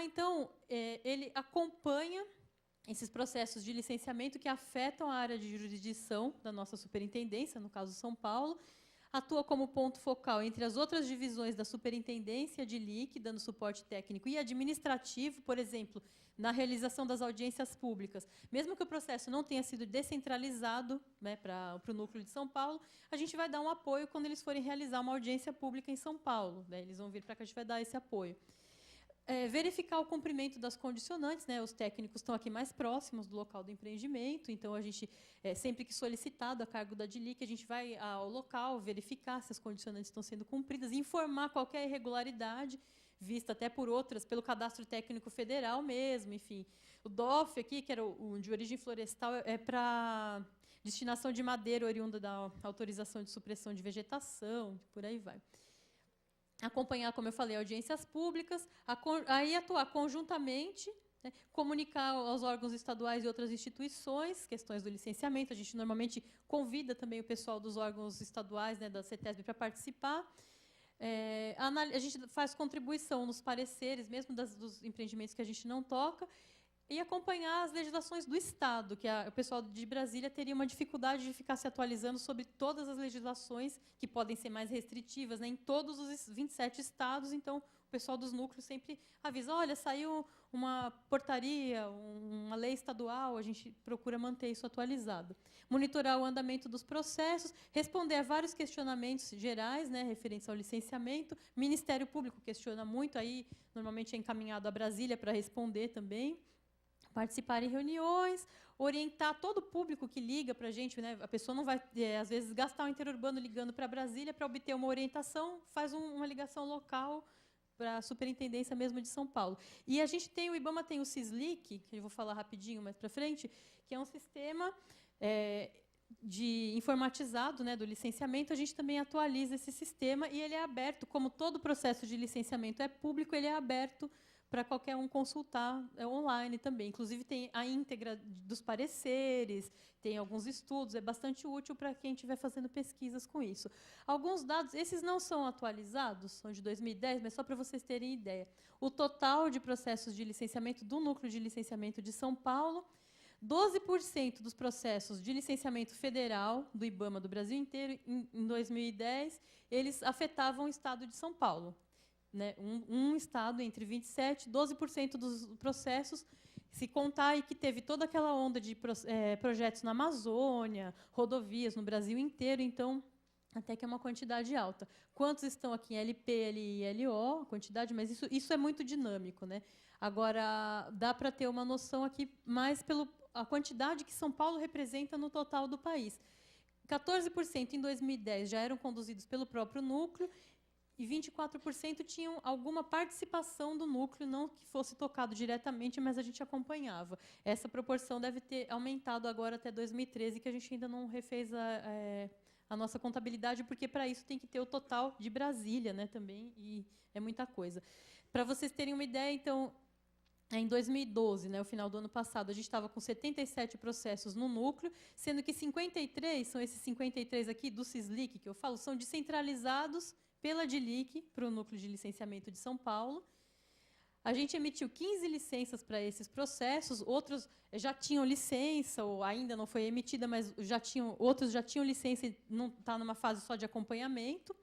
então, ele acompanha esses processos de licenciamento que afetam a área de jurisdição da nossa superintendência, no caso São Paulo, atua como ponto focal entre as outras divisões da superintendência de LIC, dando suporte técnico e administrativo, por exemplo, na realização das audiências públicas. Mesmo que o processo não tenha sido descentralizado, né, para o núcleo de São Paulo, a gente vai dar um apoio quando eles forem realizar uma audiência pública em São Paulo, né, eles vão vir para cá, a gente vai dar esse apoio. Verificar o cumprimento das condicionantes, né? Os técnicos estão aqui mais próximos do local do empreendimento, então a gente, sempre que solicitado a cargo da DILIC, a gente vai ao local verificar se as condicionantes estão sendo cumpridas, informar qualquer irregularidade, vista até por outras, pelo Cadastro Técnico Federal mesmo, enfim. O DOF aqui, que era o de origem florestal, é para destinação de madeira oriunda da autorização de supressão de vegetação, por aí vai. Acompanhar, como eu falei, audiências públicas, aí atuar conjuntamente, né, comunicar aos órgãos estaduais e outras instituições, questões do licenciamento. A gente normalmente convida também o pessoal dos órgãos estaduais, né, da CETESB, para participar. A gente faz contribuição nos pareceres, mesmo dos empreendimentos que a gente não toca, e acompanhar as legislações do Estado, que o pessoal de Brasília teria uma dificuldade de ficar se atualizando sobre todas as legislações, que podem ser mais restritivas, né, em todos os 27 estados. Então, o pessoal dos núcleos sempre avisa, olha, saiu uma portaria, uma lei estadual, a gente procura manter isso atualizado. Monitorar o andamento dos processos, responder a vários questionamentos gerais, né, referentes ao licenciamento. Ministério Público questiona muito, aí normalmente é encaminhado a Brasília para responder também. Participar em reuniões, orientar todo o público que liga para a gente, né? A pessoa não vai, às vezes, gastar o interurbano ligando para Brasília para obter uma orientação, faz uma ligação local para a superintendência mesmo de São Paulo. E a gente tem, o IBAMA tem o CISLIC, que eu vou falar rapidinho mais para frente, que é um sistema de informatizado, né, do licenciamento. A gente também atualiza esse sistema e ele é aberto, como todo processo de licenciamento é público, ele é aberto para qualquer um consultar online também. Inclusive, tem a íntegra dos pareceres, tem alguns estudos, é bastante útil para quem estiver fazendo pesquisas com isso. Alguns dados, esses não são atualizados, são de 2010, mas só para vocês terem ideia. O total de processos de licenciamento do Núcleo de Licenciamento de São Paulo, 12% dos processos de licenciamento federal do IBAMA do Brasil inteiro, em 2010, eles afetavam o estado de São Paulo. Né, um estado entre 27%, 12% dos processos, se contar aí que teve toda aquela onda de projetos na Amazônia, rodovias no Brasil inteiro, então, até que é uma quantidade alta. Quantos estão aqui em LP, LI e LO, a quantidade, mas isso é muito dinâmico. Né? Agora, dá para ter uma noção aqui mais pela quantidade que São Paulo representa no total do país. 14% em 2010 já eram conduzidos pelo próprio núcleo, e 24% tinham alguma participação do núcleo, não que fosse tocado diretamente, mas a gente acompanhava. Essa proporção deve ter aumentado agora até 2013, que a gente ainda não refez a nossa contabilidade, porque para isso tem que ter o total de Brasília, né, também, e é muita coisa. Para vocês terem uma ideia, então, em 2012, né, o final do ano passado, a gente estava com 77 processos no núcleo, sendo que 53, são esses 53 aqui do CISLIC, que eu falo, são descentralizados pela DILIC, para o Núcleo de Licenciamento de São Paulo. A gente emitiu 15 licenças para esses processos, outros já tinham licença, ou ainda não foi emitida, mas outros já tinham licença e não está numa fase só de acompanhamento.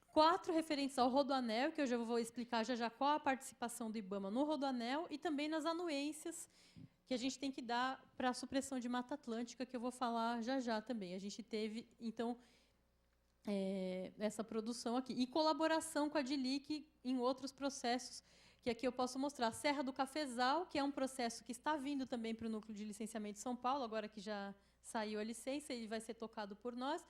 4 referentes ao Rodoanel, que eu já vou explicar já qual a participação do IBAMA no Rodoanel, e também nas anuências que a gente tem que dar para a supressão de Mata Atlântica, que eu vou falar já também. A gente teve, então, essa produção aqui. E colaboração com a DILIC em outros processos, que aqui eu posso mostrar. Serra do Cafezal, que é um processo que está vindo também para o Núcleo de Licenciamento de São Paulo, agora que já saiu a licença e vai ser tocado por nós.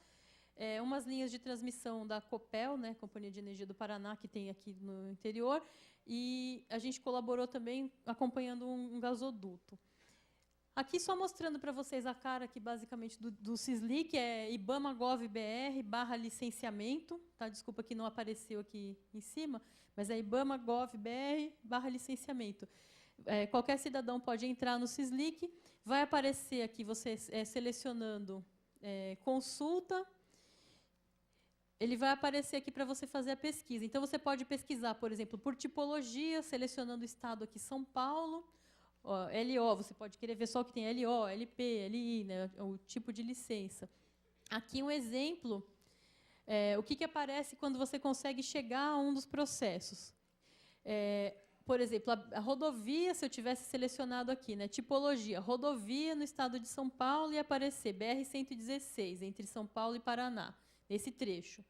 Umas linhas de transmissão da Copel, né, Companhia de Energia do Paraná, que tem aqui no interior, e a gente colaborou também acompanhando um gasoduto. Aqui só mostrando para vocês a cara aqui, basicamente, do CISLIC, que é ibama.gov.br/licenciamento. Tá? Desculpa que não apareceu aqui em cima, mas é ibama.gov.br/licenciamento. Qualquer cidadão pode entrar no CISLIC, vai aparecer aqui você selecionando consulta. ele vai aparecer aqui para você fazer a pesquisa. Então, você pode pesquisar, por exemplo, por tipologia, selecionando o estado aqui, São Paulo. Ó, LO, você pode querer ver só o que tem LO, LP, LI, né, o tipo de licença. Aqui um exemplo, o que aparece quando você consegue chegar a um dos processos. Por exemplo, a rodovia, se eu tivesse selecionado aqui, né, tipologia, rodovia no estado de São Paulo, ia aparecer BR-116, entre São Paulo e Paraná, nesse trecho.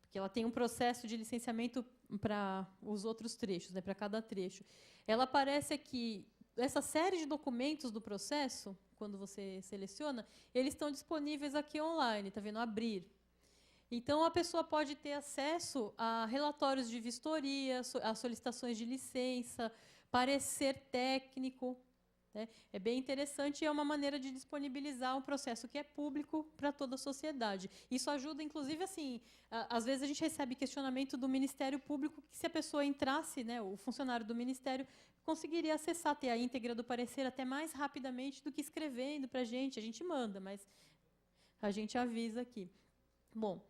Porque ela tem um processo de licenciamento para os outros trechos, né, para cada trecho. Ela aparece aqui, essa série de documentos do processo, quando você seleciona, eles estão disponíveis aqui online, está vendo? Abrir. Então, a pessoa pode ter acesso a relatórios de vistoria, a solicitações de licença, parecer técnico. Né? É bem interessante e é uma maneira de disponibilizar um processo que é público para toda a sociedade. Isso ajuda, inclusive, assim, às vezes a gente recebe questionamento do Ministério Público que se a pessoa entrasse, né, o funcionário do Ministério conseguiria acessar, ter a íntegra do parecer até mais rapidamente do que escrevendo para a gente manda, mas a gente avisa aqui. Bom,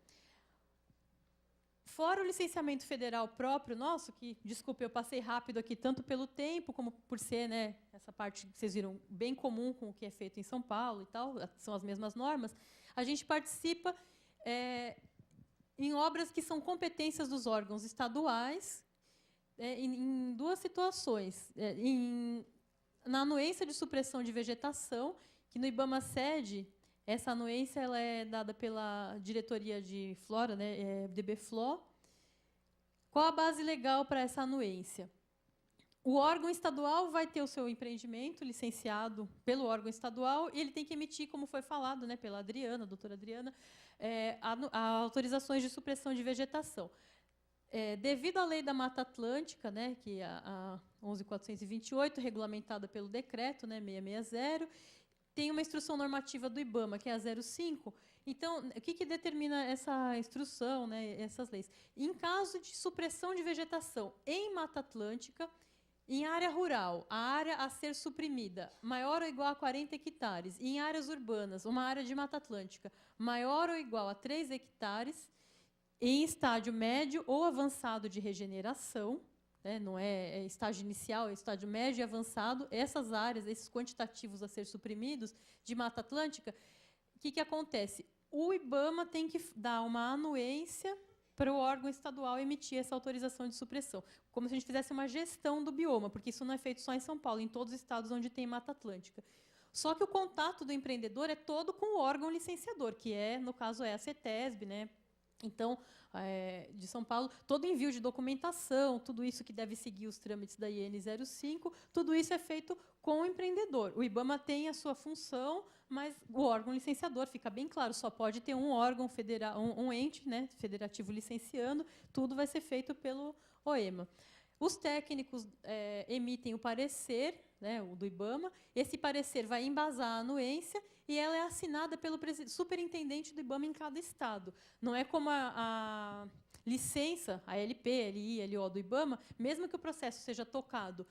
fora o licenciamento federal próprio nosso, que, desculpe, eu passei rápido aqui, tanto pelo tempo, como por ser, né, essa parte que vocês viram, bem comum com o que é feito em São Paulo e tal, são as mesmas normas, a gente participa em obras que são competências dos órgãos estaduais, em duas situações. Na anuência de supressão de vegetação, que no IBAMA-SED, essa anuência ela é dada pela diretoria de Flora, né, DBFLO. Qual a base legal para essa anuência? O órgão estadual vai ter o seu empreendimento licenciado pelo órgão estadual e ele tem que emitir, como foi falado, né, pela Adriana, a doutora Adriana, autorizações de supressão de vegetação. Devido à Lei da Mata Atlântica, né, que é a 11.428, regulamentada pelo decreto, né, 660, tem uma instrução normativa do IBAMA, que é a 05. Então, o que determina essa instrução, né, essas leis? Em caso de supressão de vegetação em Mata Atlântica, em área rural, a área a ser suprimida maior ou igual a 40 hectares, e em áreas urbanas, uma área de Mata Atlântica maior ou igual a 3 hectares, em estágio médio ou avançado de regeneração, né, não é estágio inicial, é estágio médio e avançado, essas áreas, esses quantitativos a ser suprimidos de Mata Atlântica, o que acontece? O IBAMA tem que dar uma anuência para o órgão estadual emitir essa autorização de supressão, como se a gente fizesse uma gestão do bioma, porque isso não é feito só em São Paulo, em todos os estados onde tem Mata Atlântica. Só que o contato do empreendedor é todo com o órgão licenciador, que no caso, é a CETESB, né? Então, de São Paulo, todo envio de documentação, tudo isso que deve seguir os trâmites da IN 05, tudo isso é feito com o empreendedor. O IBAMA tem a sua função, mas o órgão licenciador, fica bem claro, só pode ter um órgão federal, um ente, né, federativo licenciando, tudo vai ser feito pelo OEMA. Os técnicos emitem o parecer, né, o do IBAMA, esse parecer vai embasar a anuência e ela é assinada pelo superintendente do IBAMA em cada estado. Não é como a licença, a LP, LI, LO do IBAMA, mesmo que o processo seja tocado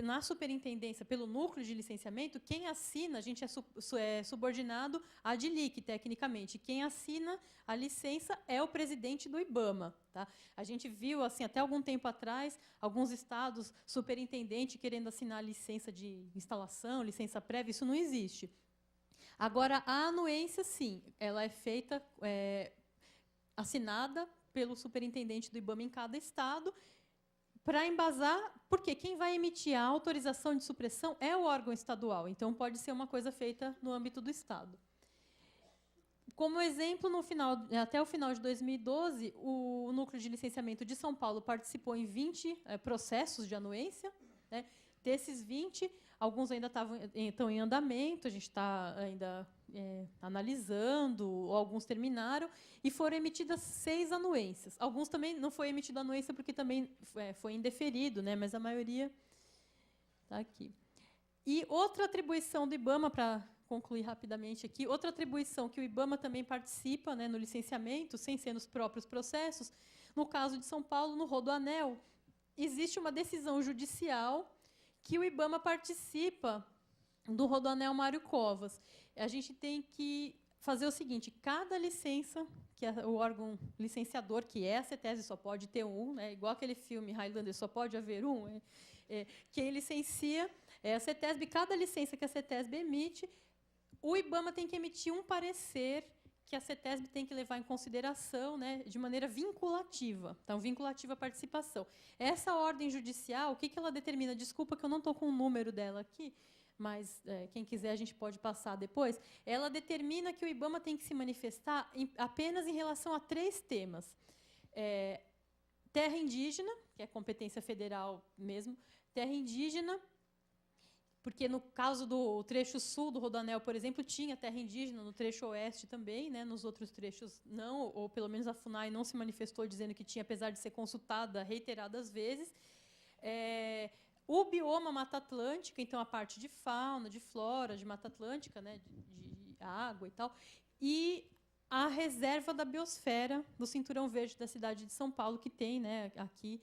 na superintendência, pelo núcleo de licenciamento, quem assina, a gente é subordinado à DILIC, tecnicamente. Quem assina a licença é o presidente do IBAMA. Tá? A gente viu, assim, até algum tempo atrás, alguns estados, superintendente querendo assinar licença de instalação, licença prévia, isso não existe. Agora, a anuência, sim, ela é feita, assinada pelo superintendente do IBAMA em cada estado, para embasar, porque quem vai emitir a autorização de supressão é o órgão estadual, então pode ser uma coisa feita no âmbito do Estado. Como exemplo, até o final de 2012, o Núcleo de Licenciamento de São Paulo participou em 20 processos de anuência. Né? Desses 20, alguns ainda estão em andamento, a gente está ainda analisando, alguns terminaram, e foram emitidas 6 anuências. Alguns também não foi emitido anuência porque também foi indeferido, né? Mas a maioria está aqui. E outra atribuição do IBAMA, para concluir rapidamente aqui, outra atribuição que o IBAMA também participa, né, no licenciamento, sem ser nos próprios processos, no caso de São Paulo, no Rodoanel, existe uma decisão judicial que o IBAMA participa do Rodoanel Mário Covas. A gente tem que fazer o seguinte, cada licença que é o órgão licenciador, que é a CETESB, só pode ter um, né? Igual aquele filme Highlander, só pode haver um. Quem licencia é a CETESB. Cada licença que a CETESB emite, o IBAMA tem que emitir um parecer que a CETESB tem que levar em consideração, né, de maneira vinculativa. Então, vinculativa à participação. Essa ordem judicial, o que ela determina? Desculpa que eu não estou com o número dela aqui, mas quem quiser a gente pode passar depois. Ela determina que o IBAMA tem que se manifestar apenas em relação a 3 temas. Terra indígena, que é competência federal mesmo, terra indígena, porque no caso do trecho sul do Rodoanel, por exemplo, tinha terra indígena, no trecho oeste também, né? Nos outros trechos não, ou pelo menos a FUNAI não se manifestou dizendo que tinha, apesar de ser consultada reiteradas vezes. O bioma Mata Atlântica, então a parte de fauna, de flora, de Mata Atlântica, né? de água e tal, e a reserva da biosfera do Cinturão Verde da cidade de São Paulo, que tem, né, aqui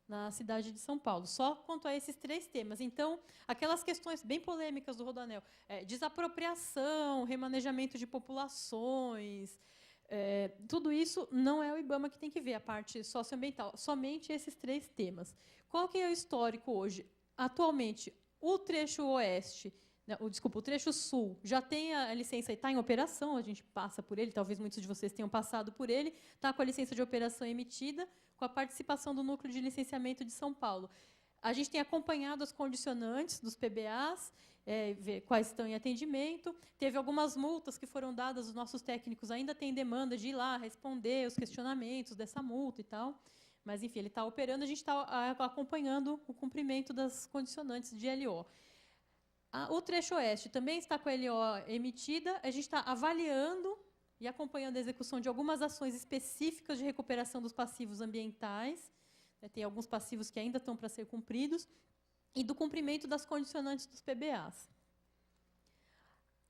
na cidade de São Paulo, só quanto a esses 3 temas. Então, aquelas questões bem polêmicas do Rodoanel, desapropriação, remanejamento de populações, tudo isso não é o IBAMA que tem que ver, a parte socioambiental, somente esses 3 temas. Qual que é o histórico hoje? Atualmente, o trecho oeste, o trecho sul já tem a licença e está em operação, a gente passa por ele, talvez muitos de vocês tenham passado por ele, está com a licença de operação emitida, com a participação do Núcleo de Licenciamento de São Paulo. A gente tem acompanhado as condicionantes dos PBAs, ver quais estão em atendimento. Teve algumas multas que foram dadas, os nossos técnicos ainda têm demanda de ir lá responder os questionamentos dessa multa e tal. Mas, enfim, ele está operando, a gente está acompanhando o cumprimento das condicionantes de LO. O trecho oeste também está com a LO emitida, a gente está avaliando e acompanhando a execução de algumas ações específicas de recuperação dos passivos ambientais, tem alguns passivos que ainda estão para ser cumpridos, e do cumprimento das condicionantes dos PBAs.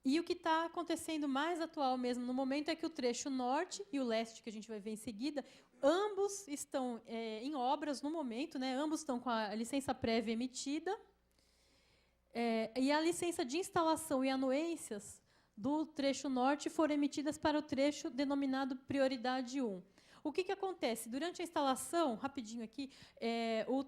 E o que está acontecendo mais atual mesmo no momento é que o trecho norte e o leste, que a gente vai ver em seguida, ambos estão em obras no momento, né? Ambos estão com a licença prévia emitida, e a licença de instalação e anuências do trecho norte foram emitidas para o trecho denominado prioridade 1. O que acontece? Durante a instalação, rapidinho aqui, o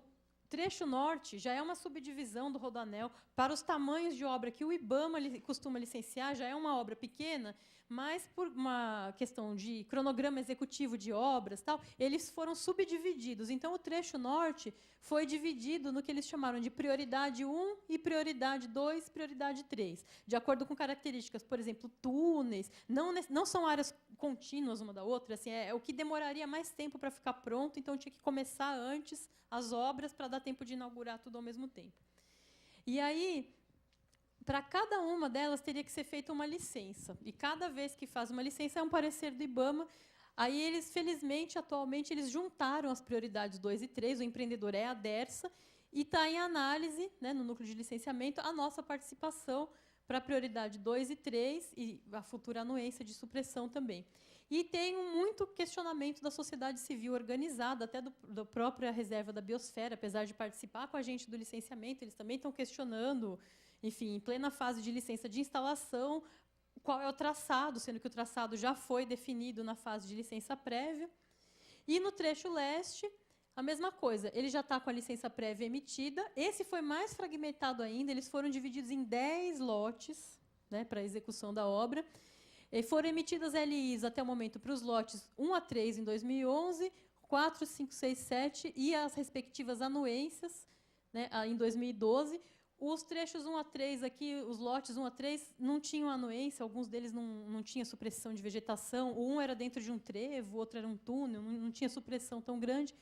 trecho norte já é uma subdivisão do Rodoanel para os tamanhos de obra que o IBAMA costuma licenciar, já é uma obra pequena, mas por uma questão de cronograma executivo de obras, tal, eles foram subdivididos. Então, o trecho norte foi dividido no que eles chamaram de prioridade 1 e prioridade 2, prioridade 3, de acordo com características, por exemplo, túneis, não são áreas contínuas uma da outra, assim, é o que demoraria mais tempo para ficar pronto, então tinha que começar antes as obras para dar tempo de inaugurar tudo ao mesmo tempo. E aí, para cada uma delas, teria que ser feita uma licença. E cada vez que faz uma licença, é um parecer do IBAMA. Aí, eles, felizmente, atualmente, eles juntaram as prioridades 2 e 3, o empreendedor é a DERSA, e está em análise, né, no núcleo de licenciamento, a nossa participação para a prioridade 2 e 3, e a futura anuência de supressão também. E tem muito questionamento da sociedade civil organizada, até da própria reserva da biosfera, apesar de participar com a gente do licenciamento, eles também estão questionando, enfim, em plena fase de licença de instalação, qual é o traçado, sendo que o traçado já foi definido na fase de licença prévia. E no trecho leste, a mesma coisa, ele já está com a licença prévia emitida, esse foi mais fragmentado ainda, eles foram divididos em 10 lotes, né, para a execução da obra, e foram emitidas LIs até o momento para os lotes 1 a 3 em 2011, 4, 5, 6, 7 e as respectivas anuências, né, em 2012. Os trechos 1 a 3 aqui, os lotes 1 a 3, não tinham anuência, alguns deles não tinham supressão de vegetação, o um era dentro de um trevo, o outro era um túnel, não tinha supressão tão grande.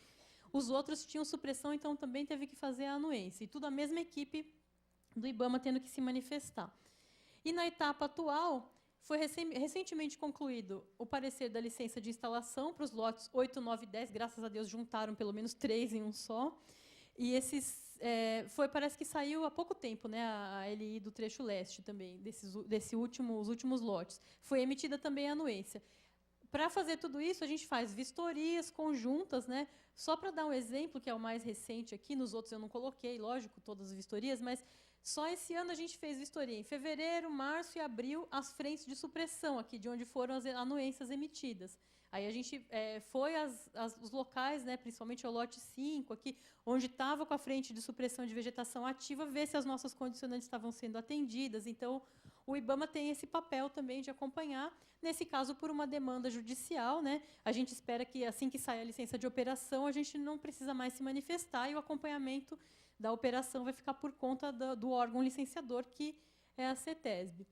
Os outros tinham supressão, então também teve que fazer a anuência. E tudo a mesma equipe do IBAMA tendo que se manifestar. E na etapa atual, foi recentemente concluído o parecer da licença de instalação para os lotes 8, 9 e 10, graças a Deus juntaram pelo menos 3 em um só. E esses parece que saiu há pouco tempo, né, a LI do trecho leste também, os últimos lotes. Foi emitida também a anuência. para fazer tudo isso, a gente faz vistorias conjuntas, né? Só para dar um exemplo, que é o mais recente aqui, nos outros eu não coloquei, lógico, todas as vistorias, mas só esse ano a gente fez vistoria em fevereiro, março e abril, as frentes de supressão aqui, de onde foram as anuências emitidas. Aí a gente foi os locais, né, principalmente o lote 5 aqui, onde estava com a frente de supressão de vegetação ativa, ver se as nossas condicionantes estavam sendo atendidas. Então, o IBAMA tem esse papel também de acompanhar, nesse caso, por uma demanda judicial, né? A gente espera que, assim que sair a licença de operação, a gente não precisa mais se manifestar e o acompanhamento da operação vai ficar por conta do órgão licenciador, que é a CETESB.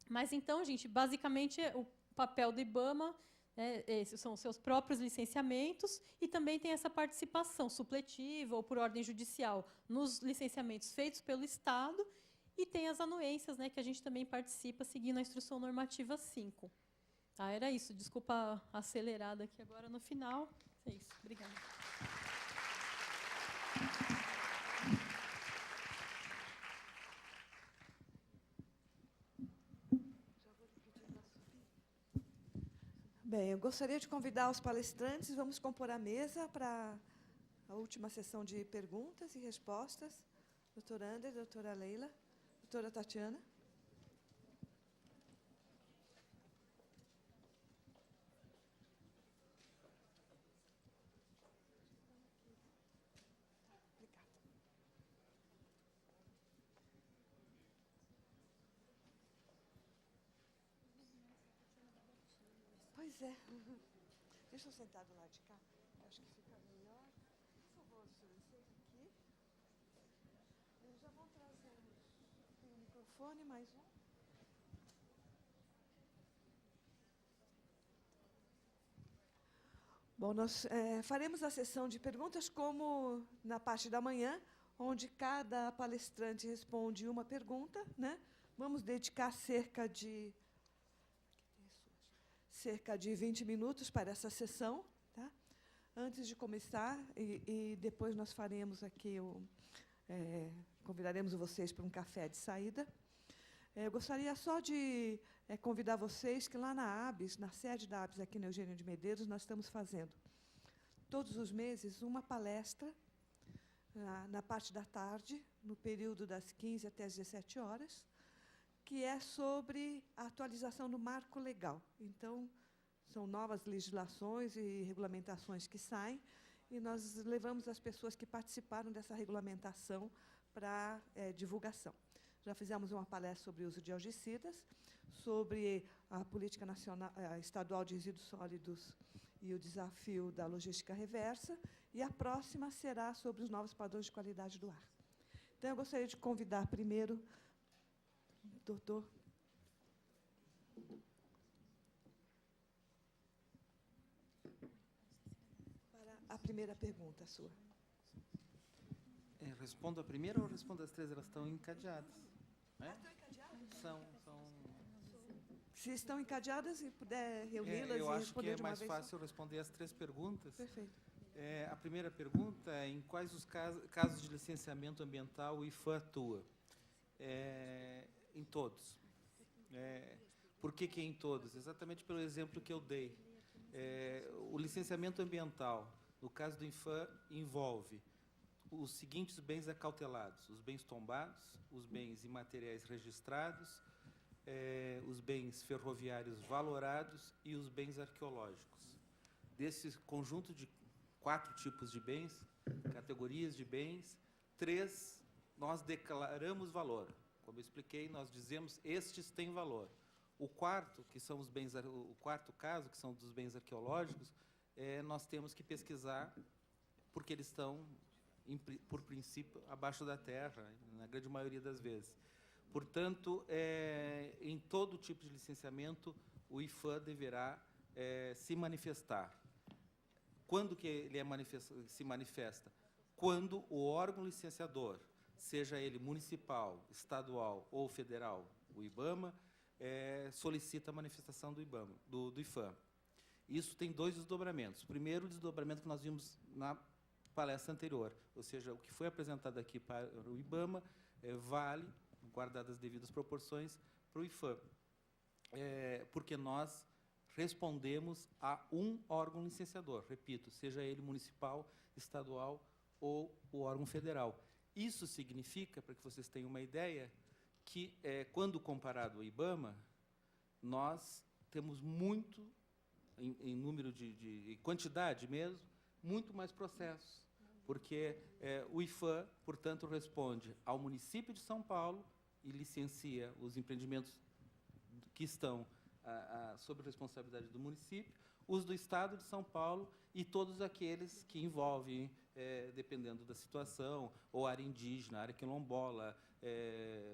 Mas, então, gente, basicamente, o papel do IBAMA, esses são os seus próprios licenciamentos, e também tem essa participação supletiva ou por ordem judicial nos licenciamentos feitos pelo Estado, e tem as anuências, né, que a gente também participa seguindo a Instrução Normativa 5. Ah, era isso. Desculpa a acelerada aqui agora no final. É isso. Obrigada. Bem, eu gostaria de convidar os palestrantes. Vamos compor a mesa para a última sessão de perguntas e respostas. Doutora Ander, doutora Leila, doutora Tatiana. Pois é. Deixa eu sentar do lado de cá. Acho que fica melhor. Por favor, senhor, senta aqui. Eles já vão trazer. Tem um microfone, mais um. Bom, nós faremos a sessão de perguntas como na parte da manhã, onde cada palestrante responde uma pergunta, né? Vamos dedicar cerca de 20 minutos para essa sessão. Tá? Antes de começar, e depois nós faremos aqui, convidaremos vocês para um café de saída. Eu gostaria só de convidar vocês que lá na ABS, na sede da ABS, aqui na Eugênio de Medeiros, nós estamos fazendo, todos os meses, uma palestra na parte da tarde, no período das 15 até as 17 horas, que é sobre a atualização do marco legal. Então, são novas legislações e regulamentações que saem, e nós levamos as pessoas que participaram dessa regulamentação para divulgação. Já fizemos uma palestra sobre o uso de algicidas, sobre a política nacional, estadual de resíduos sólidos e o desafio da logística reversa, e a próxima será sobre os novos padrões de qualidade do ar. Então, eu gostaria de convidar primeiro doutor. Para a primeira pergunta sua. Respondo a primeira ou respondo as três? Elas estão encadeadas. Né? Estão encadeadas? São. Se estão encadeadas e puder reuni-las e responder de uma vez. Eu acho que é mais fácil responder as três perguntas. Perfeito. A primeira pergunta é: em quais os casos de licenciamento ambiental o IFAM atua? Em todos. Por que em todos? Exatamente pelo exemplo que eu dei. O licenciamento ambiental, no caso do IFAM, envolve os seguintes bens acautelados: os bens tombados, os bens imateriais registrados, os bens ferroviários valorados e os bens arqueológicos. Desse conjunto de 4 tipos de bens, categorias de bens, 3 nós declaramos valor. Como eu expliquei, nós dizemos estes têm valor. O quarto, que são os bens, o quarto caso, que são dos bens arqueológicos, nós temos que pesquisar, porque eles estão, por princípio, abaixo da terra, na grande maioria das vezes. Portanto, em todo tipo de licenciamento, o IFAM deverá se manifestar. Quando que ele se manifesta? Quando o órgão licenciador, seja ele municipal, estadual ou federal, o IBAMA, solicita a manifestação do IFAM. Isso tem 2 desdobramentos. O primeiro desdobramento que nós vimos na palestra anterior, ou seja, o que foi apresentado aqui para o IBAMA vale, guardadas as devidas proporções, para o IFAM. Porque nós respondemos a um órgão licenciador, repito, seja ele municipal, estadual ou o órgão federal. Isso significa, para que vocês tenham uma ideia, que, quando comparado ao IBAMA, nós temos muito, em número de quantidade mesmo, muito mais processos, porque o IFAM, portanto, responde ao município de São Paulo e licencia os empreendimentos que estão sob responsabilidade do município, os do Estado de São Paulo e todos aqueles que envolvem, dependendo da situação, ou área indígena, área quilombola,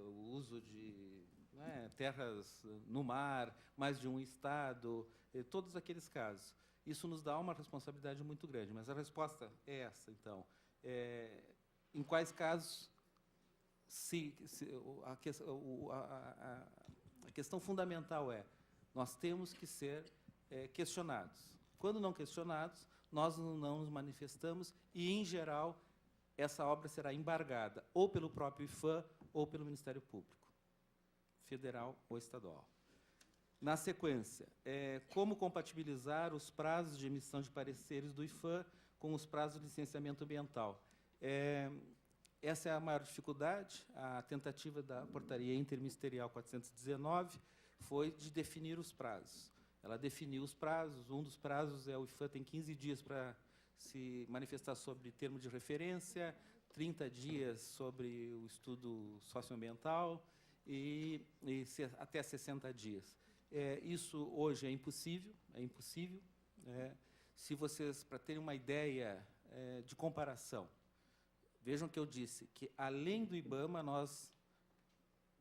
o uso de terras no mar, mais de um Estado, todos aqueles casos. Isso nos dá uma responsabilidade muito grande, mas a resposta é essa, então. Em quais casos a questão fundamental nós temos que ser questionados. Quando não questionados, nós não nos manifestamos e, em geral, essa obra será embargada ou pelo próprio IFAM ou pelo Ministério Público, federal ou estadual. Na sequência, como compatibilizar os prazos de emissão de pareceres do IFAM com os prazos de licenciamento ambiental? Essa é a maior dificuldade. A tentativa da Portaria Interministerial 419 foi de definir os prazos. Ela definiu os prazos. Um dos prazos o IFAM tem 15 dias para se manifestar sobre termo de referência, 30 dias sobre o estudo socioambiental e até 60 dias. Isso hoje é impossível. Se vocês, para terem uma ideia de comparação, vejam que eu disse que, além do IBAMA, nós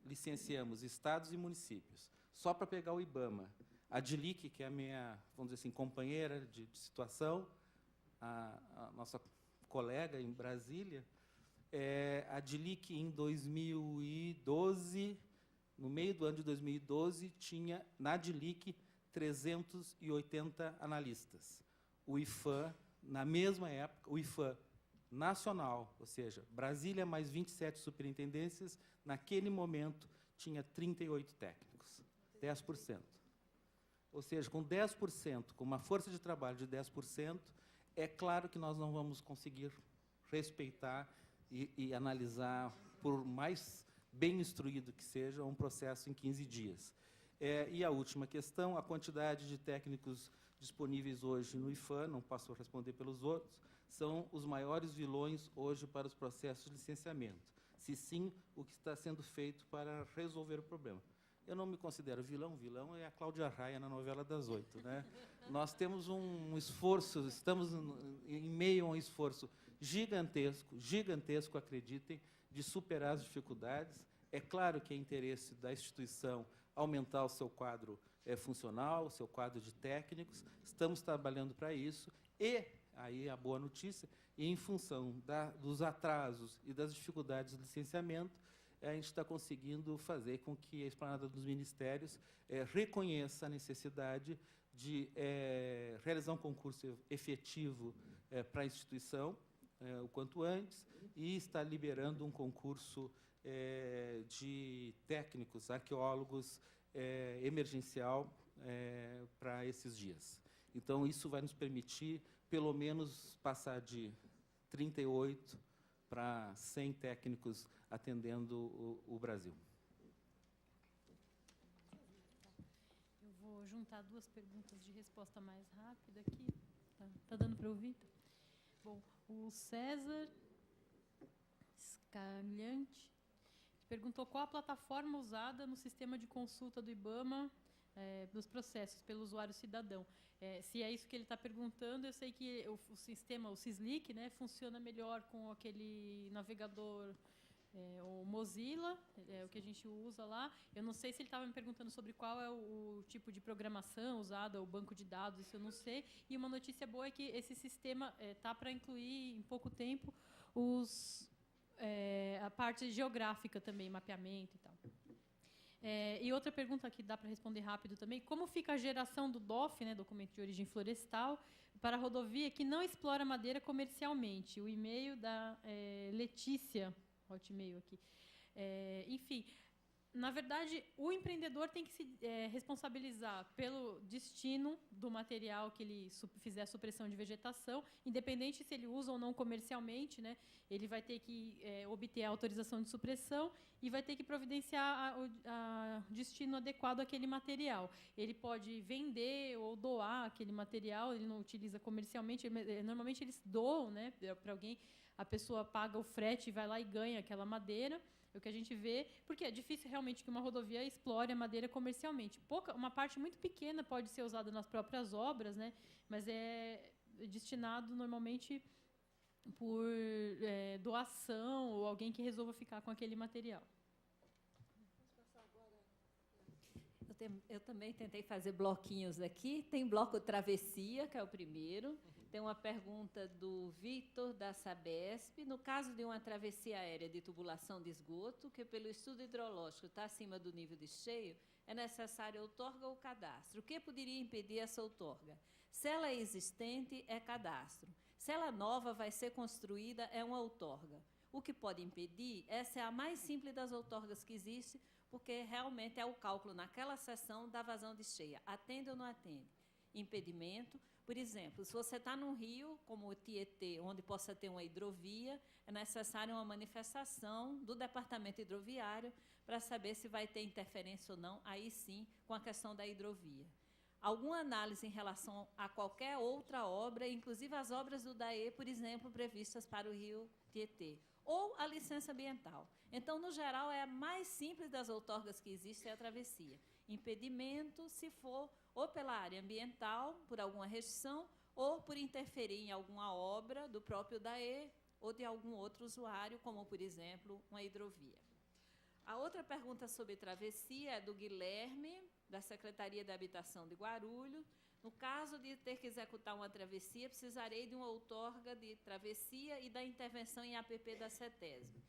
licenciamos estados e municípios. Só para pegar o IBAMA, a DILIC, que é a minha, vamos dizer assim, companheira de situação, a nossa colega em Brasília, a DILIC, em 2012, no meio do ano de 2012, tinha, na DILIC, 380 analistas. O IFAM, na mesma época, o IFAM nacional, ou seja, Brasília mais 27 superintendências, naquele momento, tinha 38 técnicos, 10%. Ou seja, com 10%, com uma força de trabalho de 10%, é claro que nós não vamos conseguir respeitar e analisar, por mais bem instruído que seja, um processo em 15 dias. E a última questão, a quantidade de técnicos disponíveis hoje no IFAM, não posso responder pelos outros, são os maiores vilões hoje para os processos de licenciamento. Se sim, o que está sendo feito para resolver o problema. Eu não me considero vilão. Vilão é a Cláudia Raia na novela das 8. Nós temos um esforço, estamos em meio a um esforço gigantesco, acreditem, de superar as dificuldades. É claro que é interesse da instituição aumentar o seu quadro funcional, o seu quadro de técnicos. Estamos trabalhando para isso. E, aí a boa notícia, em função dos atrasos e das dificuldades de licenciamento, a gente está conseguindo fazer com que a Esplanada dos Ministérios reconheça a necessidade de realizar um concurso efetivo para a instituição, o quanto antes, e está liberando um concurso de técnicos, arqueólogos, emergencial para esses dias. Então, isso vai nos permitir, pelo menos, passar de 38 para 100 técnicos atendendo o Brasil. Eu vou juntar duas perguntas de resposta mais rápida aqui. Tá dando para ouvir? Bom, o César Scagliante perguntou qual a plataforma usada no sistema de consulta do IBAMA dos processos pelo usuário cidadão. Se é isso que ele está perguntando, eu sei que o sistema, o SysLeak, funciona melhor com aquele navegador, o Mozilla, o que a gente usa lá. Eu não sei se ele estava me perguntando sobre qual é o tipo de programação usada, o banco de dados, isso eu não sei. E uma notícia boa é que esse sistema está para incluir, em pouco tempo, a parte geográfica também, mapeamento e tal. E outra pergunta que dá para responder rápido também: como fica a geração do DOF, documento de origem florestal, para a rodovia que não explora madeira comercialmente? O e-mail da Letícia, Hotmail aqui. Enfim, Na verdade, o empreendedor tem que se responsabilizar pelo destino do material que ele fizer a supressão de vegetação, independente se ele usa ou não comercialmente, né? Ele vai ter que obter a autorização de supressão e vai ter que providenciar o destino adequado àquele material. Ele pode vender ou doar aquele material, ele não utiliza comercialmente, normalmente eles doam, né, para alguém, a pessoa paga o frete e vai lá e ganha aquela madeira. É o que a gente vê, porque é difícil realmente que uma rodovia explore a madeira comercialmente. Uma parte muito pequena pode ser usada nas próprias obras, né? Mas é destinado normalmente por doação ou alguém que resolva ficar com aquele material. Eu também tentei fazer bloquinhos aqui. Tem bloco travessia, que é o primeiro. Tem uma pergunta do Vitor, da Sabesp. No caso de uma travessia aérea de tubulação de esgoto, que pelo estudo hidrológico está acima do nível de cheio, é necessário outorga ou cadastro. O que poderia impedir essa outorga? Se ela é existente, é cadastro. Se ela é nova, vai ser construída, é uma outorga. O que pode impedir, essa é a mais simples das outorgas que existe, porque realmente é o cálculo naquela seção da vazão de cheia. Atende ou não atende? Impedimento. Por exemplo, se você está num rio, como o Tietê, onde possa ter uma hidrovia, é necessária uma manifestação do Departamento Hidroviário para saber se vai ter interferência ou não, aí sim, com a questão da hidrovia. Alguma análise em relação a qualquer outra obra, inclusive as obras do DAE, por exemplo, previstas para o rio Tietê, ou a licença ambiental. Então, no geral, é a mais simples das outorgas que existe, é a travessia. Impedimento, se for ou pela área ambiental, por alguma restrição, ou por interferir em alguma obra do próprio DAE ou de algum outro usuário, como, por exemplo, uma hidrovia. A outra pergunta sobre travessia é do Guilherme, da Secretaria da Habitação de Guarulhos. No caso de ter que executar uma travessia, precisarei de uma outorga de travessia e da intervenção em APP da CETESB.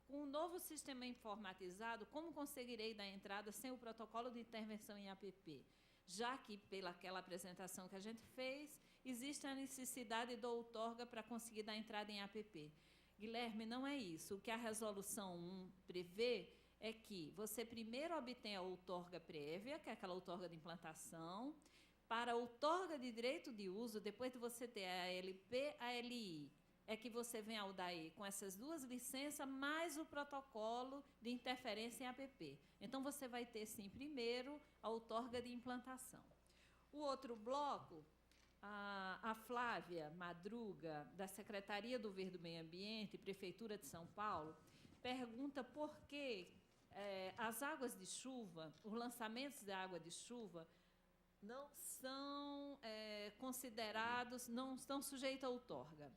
Com o novo sistema informatizado, como conseguirei dar entrada sem o protocolo de intervenção em APP? Já que, pelaquela apresentação que a gente fez, existe a necessidade da outorga para conseguir dar entrada em APP. Guilherme, não é isso. O que a Resolução 1 prevê é que você primeiro obtenha a outorga prévia, que é aquela outorga de implantação. Para a outorga de direito de uso, depois de você ter a ALP, a LI, é que você vem ao DAE com essas duas licenças, mais o protocolo de interferência em APP. Então, você vai ter, sim, primeiro, a outorga de implantação. O outro bloco, a Flávia Madruga, da Secretaria do Verde do Meio Ambiente, Prefeitura de São Paulo, pergunta por que as águas de chuva, os lançamentos de água de chuva, não são considerados, não estão sujeitos à outorga.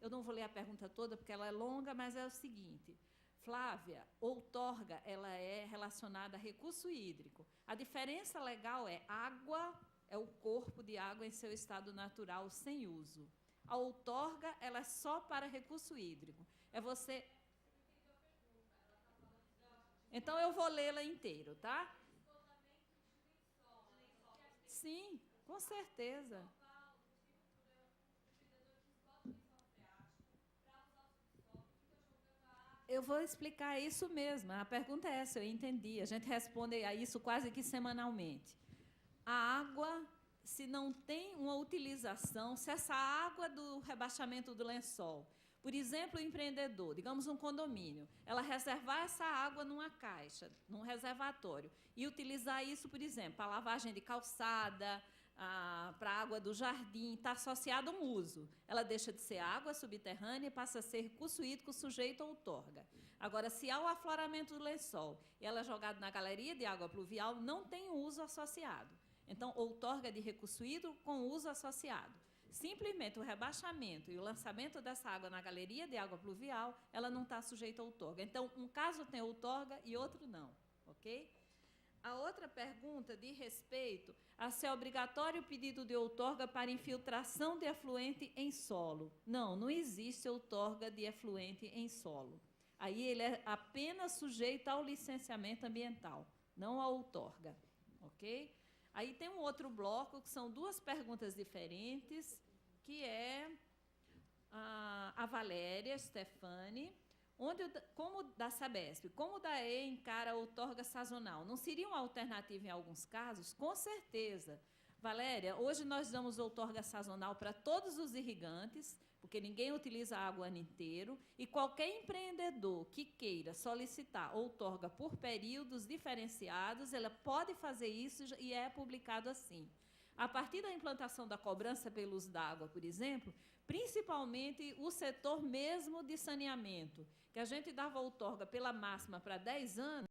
Eu não vou ler a pergunta toda, porque ela é longa, mas é o seguinte. Flávia, outorga, ela é relacionada a recurso hídrico. A diferença legal é água, é o corpo de água em seu estado natural, sem uso. A outorga, ela é só para recurso hídrico. É você... Então, eu vou lê-la inteiro, tá? Sim, com certeza. Eu vou explicar isso mesmo. A pergunta é essa, eu entendi. A gente responde a isso quase que semanalmente. A água, se não tem uma utilização, se essa água do rebaixamento do lençol, por exemplo, o empreendedor, digamos um condomínio, ela reservar essa água numa caixa, num reservatório, e utilizar isso, por exemplo, para lavagem de calçada, para a água do jardim, está associada a um uso. Ela deixa de ser água subterrânea e passa a ser recurso hídrico sujeito à outorga. Agora, se há o afloramento do lençol e ela é jogada na galeria de água pluvial, não tem uso associado. Então, outorga de recurso hídrico com uso associado. Simplesmente o rebaixamento e o lançamento dessa água na galeria de água pluvial, ela não está sujeita à outorga. Então, um caso tem outorga e outro não, ok? A outra pergunta diz respeito a se é obrigatório o pedido de outorga para infiltração de efluente em solo. Não, não existe outorga de efluente em solo. Aí ele é apenas sujeito ao licenciamento ambiental, não à outorga, ok? Aí tem um outro bloco, que são duas perguntas diferentes, que é a Valéria Stefani, como da Sabesp, como da E encara a outorga sazonal? Não seria uma alternativa em alguns casos? Com certeza. Valéria, hoje nós damos outorga sazonal para todos os irrigantes, porque ninguém utiliza água o ano inteiro, e qualquer empreendedor que queira solicitar outorga por períodos diferenciados, ela pode fazer isso e é publicado assim. A partir da implantação da cobrança pelo uso da água, por exemplo, principalmente o setor mesmo de saneamento, que a gente dava outorga pela máxima para 10 anos,